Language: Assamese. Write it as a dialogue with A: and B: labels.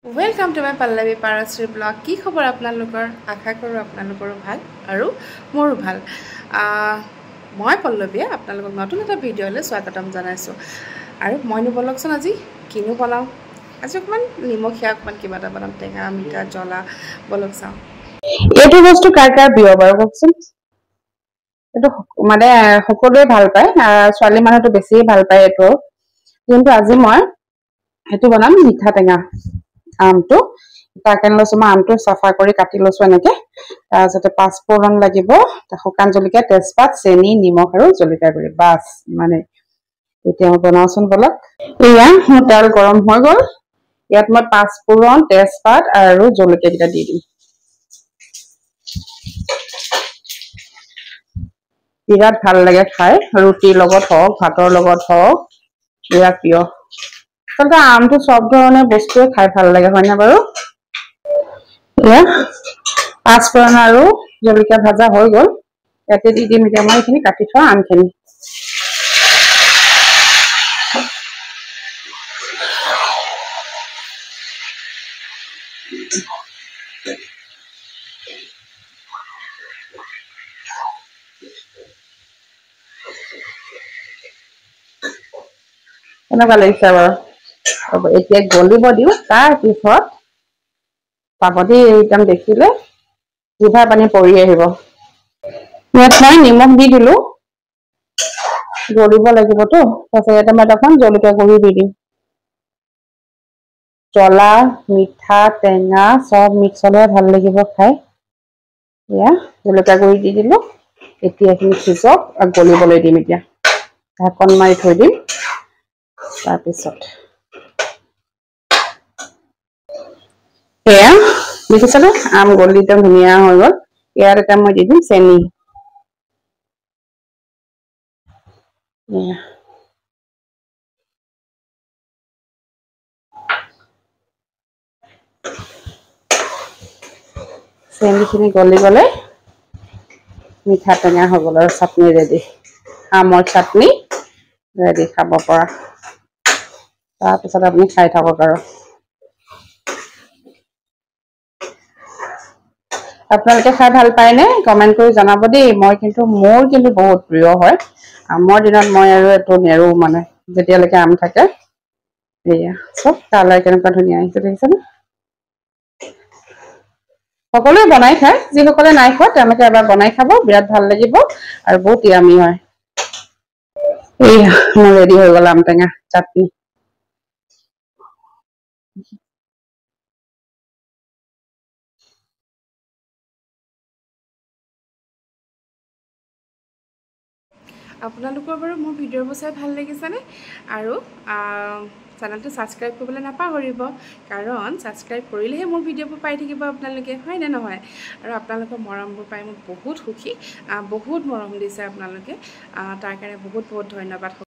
A: welcome to my Pallavi Parashri blog की खबर आपनालोकर आशा करूँ आपनालोकरो ভাল আৰু মোৰো ভাল মই পল্লৱীয়ে आपनालोকক নতুন এটা ভিডিঅ'লৈ স্বাগতম জনাইছোঁ আৰু মইনো বলকচোন আজি কিনো বনাওঁ আজি অকমান নিমখীয়া অকমান কিবা এটা বনাম টেঙা মিঠা জ্বলা বলক চাওঁ এইটো বস্তু কাৰ কাৰ প্ৰিয় বাৰু কওকচোন এইটো মানে সকলোৱে ভাল পায় ছোৱালী মানুহটো বেছি ভাল পায় এইটো কিন্তু আজি মই সেইটো বনাম মিঠা টেঙা আমটো তাকেন লছো মই আমটো সাফা কৰি কাটি লছো এনেকে তাৰপিছতে পাঁচফোৰণ লাগিব শুকান জলকীয়া তেজপাত চেনি নিমখ আৰু জলকীয়া গুৰি বাস মানে এতিয়া বনাওচোন বলক এয়া তেল গৰম হৈ গল ইয়াত মই পাঁচফোৰণ তেজপাত আৰু জলকীয়া কিটা দি দিম বিৰাট ভাল লাগে খাই ৰুটিৰ লগত হওক ভাতৰ লগত হওক বিৰাট প্ৰিয় আচলতে আমটো সব ধৰণৰ বস্তুৱে খাই ভাল লাগে হয় না বাৰু পাঁচফোৰণ আৰু জলকীয়া ভাজা হৈ গল ইয়াতে দি দিম এতিয়া মই এইখিনি কাটি থোৱা আমখিনি কেনেকুৱা লাগিছে বাৰু এতিয়া গলিব দিওঁ তাৰ পিছত পাবদি একদম দেখিলে জিভা পানী পৰি আহিব ইয়াত মই নিমখ দি দিলো গলিব লাগিবতো তাৰপিছত ইয়াতে মই এখন জলকীয়া গুৰি দি দিম জ্বলা মিঠা টেঙা সব মিক্স হলে ভাল লাগিব খাই এয়া জলকীয়া গুৰি দি দিলো এতিয়া এইখিনি সিজক গলিবলৈ দিম এতিয়া ঢাকন মাৰি থৈ দিম তাৰপিছত এয়া দেখিছানে আম গলি একদম ধুনীয়া হৈ গল ইয়াত এটা মই দি দিম চেনি চেনিখিনি গলি গলে মিঠা টেঙা হৈ গল আৰু চাটনি ৰেডি আমৰ চাটনি ৰেডি খাব পৰা তাৰপিছত আপুনি খাই থাকক আৰু আপোনালোকে খাই ভাল পায়নে কমেন্ট কৰি জনাব দেই মই কিন্তু মোৰ কিন্তু বহুত প্ৰিয় হয় আমৰ দিনত মই আৰু এটো নেৰো মানে যেতিয়ালৈকে আম থাকে এয়া সব কালাৰ কেনেকুৱা ধুনীয়া আহিছে দেখিছেনে সকলোৱে বনাই খায় যিসকলে নাই খোৱা তেওঁলোকে এবাৰ বনাই খাব বিৰাট ভাল লাগিব আৰু বহুত ইয়ামি হয় এয়া মোৰ ৰেডি হৈ গল আম টেঙা চাটনি আপোনালোকৰ বাৰু মোৰ ভিডিঅ'বোৰ চাই ভাল লাগিছেনে আৰু চেনেলটো সাবস্ক্ৰাইব কৰিবলৈ নাপাহৰিব কাৰণ সাবস্ক্ৰাইব কৰিলেহে মোৰ ভিডিঅ'বোৰ পাই থাকিব আপোনালোকে হয় নে নহয় আৰু আপোনালোকৰ মৰমবোৰ পাই মই বহুত সুখী বহুত মৰম দিছে আপোনালোকে তাৰ কাৰণে বহুত বহুত ধন্যবাদ